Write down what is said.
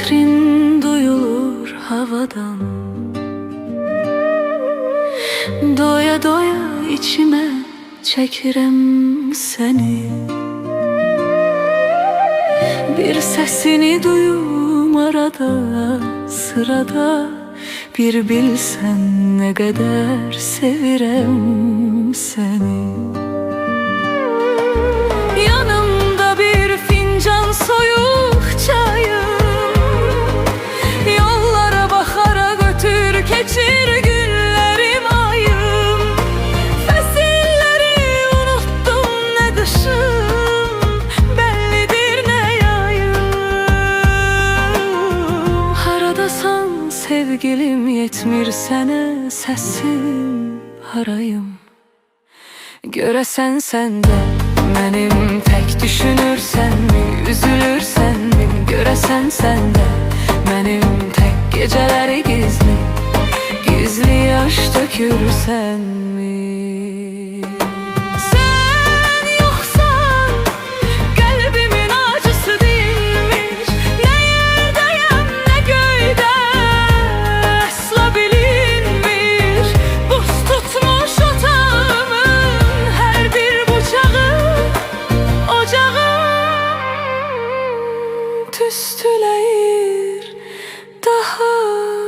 Etrin duyulur havadan, doya doya içime çekirem seni. Bir sesini duyum arada sırada, bir bilsen ne kadar sevirem seni. Yanımda bir fincan soyuk çayım, yollara bakara götür geçir günlerim ayım. Fesilleri unuttum ne dışım, bellidir ne yayım. Haradasan sevgilim, yetmir sene sesim harayım. Göresen sende benim tek düşünürsen mi, üzülürsen mi? Göresen sende benim tek geceleri gizli, gizli yaş dökürsen mi? Sen yoksan kalbimin acısı dinmiş, ne yerdeyim ne göyde asla bilinmiş. Buz tutmuş otağımın her bir bucağı, ocağım tüstüleyir daha.